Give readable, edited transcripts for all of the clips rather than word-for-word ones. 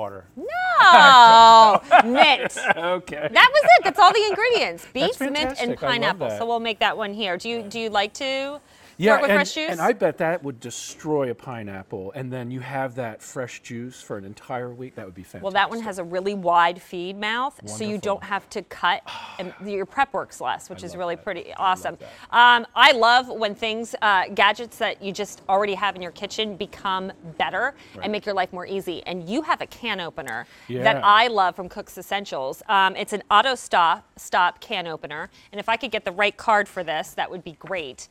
water. No, mint. Okay. That was it. That's all the ingredients: beets, mint, fantastic. and I love pineapple. that. So we'll make that one here. Do you like to Yeah, work with fresh juice? and I bet that would destroy a pineapple, and then you have that fresh juice for an entire week. That would be fantastic. Well, that one has a really wide feed mouth, so you Wonderful. don't have to cut, and your prep works less, which is love really that. pretty I love awesome. that. I love when things, gadgets that you just already have in your kitchen become better and make your life more easy. And you have a can opener that I love from Cook's Essentials. It's an auto stop can opener, and if I could get the right card for this, that would be great.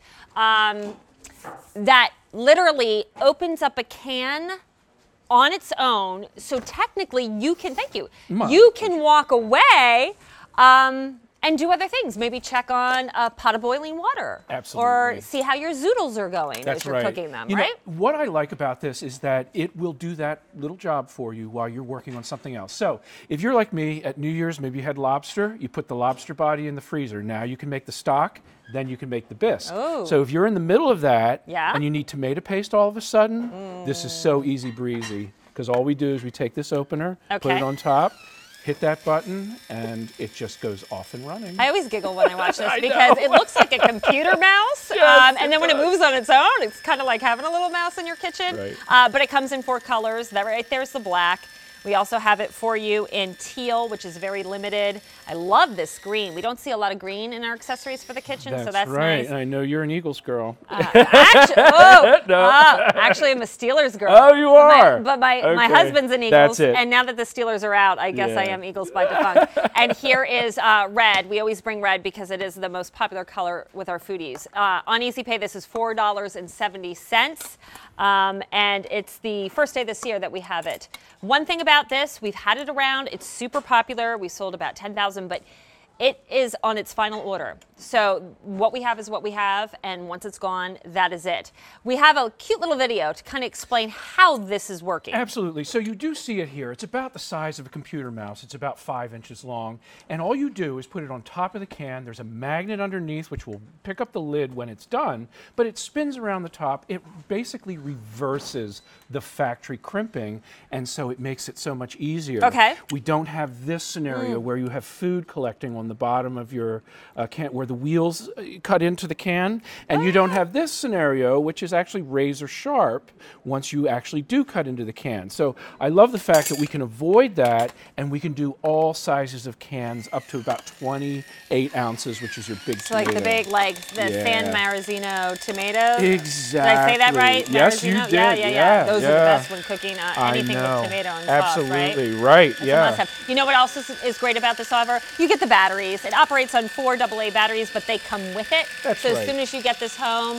That literally opens up a can on its own, so technically you can, you can walk away and do other things. Maybe check on a pot of boiling water. Absolutely. Or see how your zoodles are going That's as you're right. cooking them, You know, right? what I like about this is that it will do that little job for you while you're working on something else. So if you're like me, at New Year's, maybe you had lobster, you put the lobster body in the freezer. Now you can make the stock, then you can make the bisque. Oh. So if you're in the middle of that Yeah. and you need tomato paste all of a sudden, this is so easy breezy, because all we do is we take this opener, put Okay. it on top, hit that button, and it just goes off and running. I always giggle when I watch this I because know. it looks like a computer mouse, Yes, and then when it moves on its own, it's kind of like having a little mouse in your kitchen. Right. But it comes in 4 colors. That right there's the black. We also have it for you in teal, which is very limited. I love this green. We don't see a lot of green in our accessories for the kitchen, so that's right. nice. And I know you're an Eagles girl. Actually, I'm a Steelers girl. Oh, you are? But my Okay. husband's an Eagles, That's it. and now that the Steelers are out, I guess I Yeah. am Eagles by default. And here is red. We always bring red because it is the most popular color with our foodies. On Easy Pay, this is $4.70, and it's the first day this year that we have it. One thing about this, we've had it around. It's super popular. We sold about 10,000, but it is on its final order. So what we have is what we have, and once it's gone, that is it. We have a cute little video to kind of explain how this is working. Absolutely. So you do see it here. It's about the size of a computer mouse. It's about 5 inches long. And all you do is put it on top of the can. There's a magnet underneath which will pick up the lid when it's done, but it spins around the top. It basically reverses the factory crimping, and so it makes it so much easier. Okay. We don't have this scenario where you have food collecting on the bottom of your can, where the wheels cut into the can, and you don't have this scenario, which is actually razor sharp once you actually do cut into the can. So I love the fact that we can avoid that, and we can do all sizes of cans up to about 28 ounces, which is your big So like the big, like the San Marzino tomatoes. Exactly. Did I say that right? Yes, you Marzino? did. Yeah. Those are the best when cooking anything with tomato and sauce, right? Absolutely, right. That's a must-have. You know what else is great about this offer? You get the batteries. It operates on 4 AA batteries, but they come with it. That's so right. as soon as you get this home,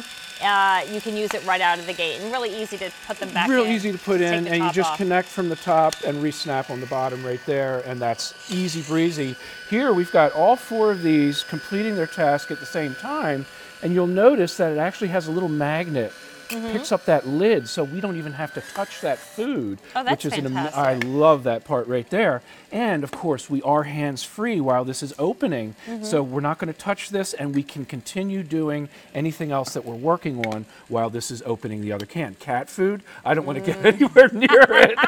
you can use it right out of the gate, and really easy to put them back in. Real easy to put in, Take the and you top just off. connect from the top and re-snap on the bottom right there, and that's easy breezy. Here we've got all 4 of these completing their task at the same time, and you'll notice that it actually has a little magnet. Picks up that lid, so we don't even have to touch that food. Oh, that's which is fantastic. I love that part right there. And of course, we are hands-free while this is opening, so we're not going to touch this, and we can continue doing anything else that we're working on while this is opening the other can. Cat food, I don't want to get anywhere near it.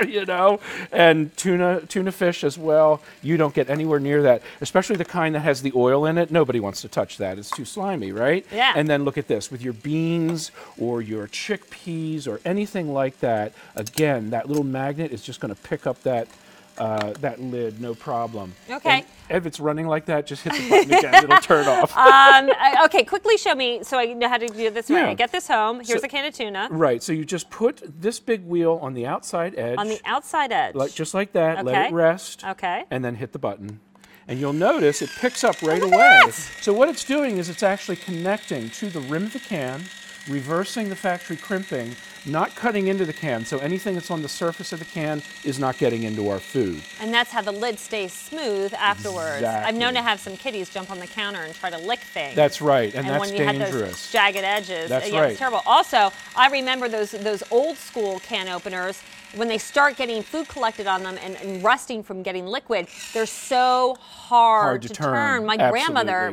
You know, and tuna fish as well. You don't get anywhere near that, especially the kind that has the oil in it. Nobody wants to touch that. It's too slimy, right? Yeah. And then look at this with your beans or your chickpeas or anything like that. Again, that little magnet is just going to pick up that lid, no problem. Okay. And if it's running like that, just hit the button again. It'll turn off. Okay, quickly show me so I know how to do this right. Yeah. I get this home. Here's So- a can of tuna. Right. So you just put this big wheel on the outside edge. On the outside edge. Just like that. Let Okay. it rest. Okay. And then hit the button. And you'll notice it picks up right look at away. that. So what it's doing is it's actually connecting to the rim of the can, reversing the factory crimping, not cutting into the can. So anything that's on the surface of the can is not getting into our food. And that's how the lid stays smooth afterwards. I've known Exactly. to have some kitties jump on the counter and try to lick things. That's right, and that's when you had those dangerous. jagged edges, That's yeah, right. it's terrible. Also, I remember those old school can openers. When they start getting food collected on them and rusting from getting liquid, they're so hard to turn. My grandmother,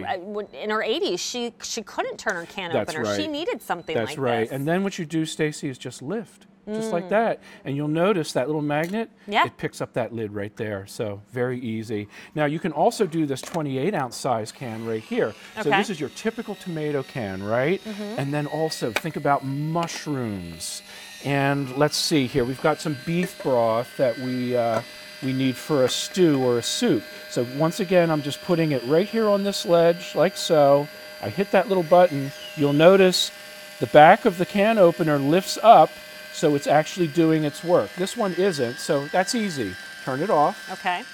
in her 80s, she couldn't turn her can That's opener. right. She needed something That's like right. this. And then what you do, Stacy, is just lift. just like that. And you'll notice that little magnet, Yeah. it picks up that lid right there. So very easy. Now you can also do this 28-ounce size can right here. So Okay. this is your typical tomato can, right? And then also think about mushrooms. And let's see here, we've got some beef broth that we need for a stew or a soup. So once again, I'm just putting it right here on this ledge, like so. I hit that little button. You'll notice the back of the can opener lifts up, so it's actually doing its work. This one isn't, so that's easy. Turn it off Okay.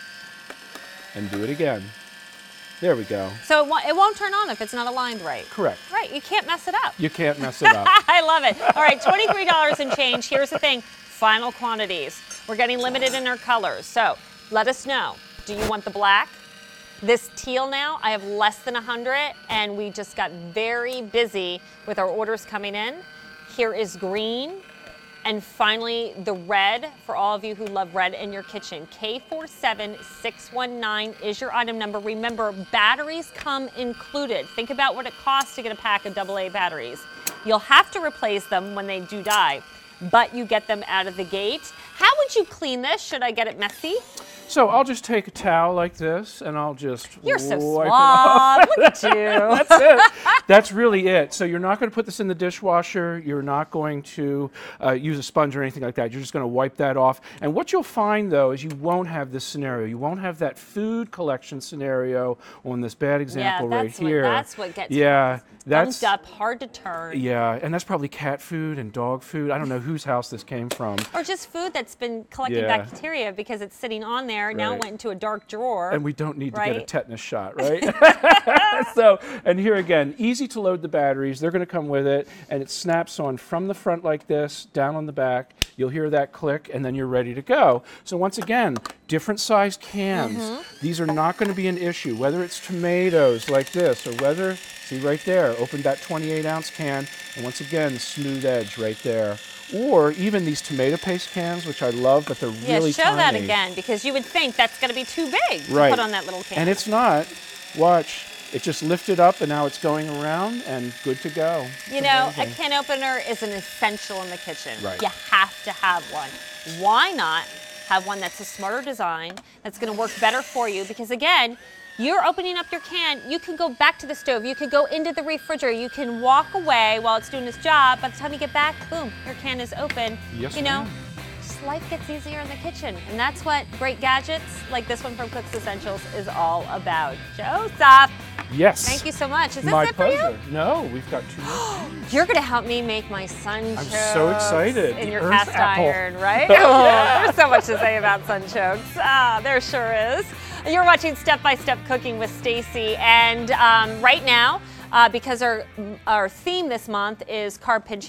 and do it again. There we go. So it won't turn on if it's not aligned right. Correct. Right, you can't mess it up. You can't mess it up. I love it. All right, $23 and change. Here's the thing, final quantities. We're getting limited in our colors, so let us know. Do you want the black? This teal now, I have less than 100, and we just got very busy with our orders coming in. Here is green. And finally, the red, for all of you who love red in your kitchen. K47619 is your item number. Remember, batteries come included. Think about what it costs to get a pack of AA batteries. You'll have to replace them when they do die, but you get them out of the gate. How would you clean this? Should I get it messy? So I'll just take a towel like this and I'll just You're so wipe it off. suave. Look at you. That's it. That's really it. So you're not going to put this in the dishwasher. You're not going to use a sponge or anything like that. You're just going to wipe that off. And what you'll find, though, is you won't have this scenario. You won't have that food collection scenario on this bad example right here. That's what gets that's bumped up, hard to turn. Yeah, and that's probably cat food and dog food. I don't know whose house this came from. Or just food that's been collecting bacteria because it's sitting on there. Now it went into a dark drawer. And we don't need to right? get a tetanus shot, right? So, and here again, easy to load the batteries. They're going to come with it, and it snaps on from the front like this, down on the back. You'll hear that click, and then you're ready to go. So once again, different size cans. These are not going to be an issue, whether it's tomatoes like this, or whether, see right there, opened that 28-ounce can, and once again, smooth edge right there. Or even these tomato paste cans, which I love, but they're really show tiny. that again, because you would think that's going to be too big to put on that little can. And it's not. Watch. It just lifted up, and now it's going around, and good to go. You know, a can opener is an essential in the kitchen. Right. You have to have one. Why not have one that's a smarter design, that's going to work better for you? Because again, you're opening up your can, you can go back to the stove, you could go into the refrigerator, you can walk away while it's doing its job. By the time you get back, boom, your can is open. Yes, you know, just life gets easier in the kitchen. And that's what great gadgets like this one from Cook's Essentials is all about. Joseph, yes. thank you so much. Is this My it for you? pleasure. No, we've got two more. You're going to help me make my sunchokes. I'm so excited. In The your earth cast apple. iron, right? Yeah. There's so much to say about sunchokes. Ah, there sure is. You're watching Step by Step Cooking with Stacy, and right now, because our theme this month is carb pinch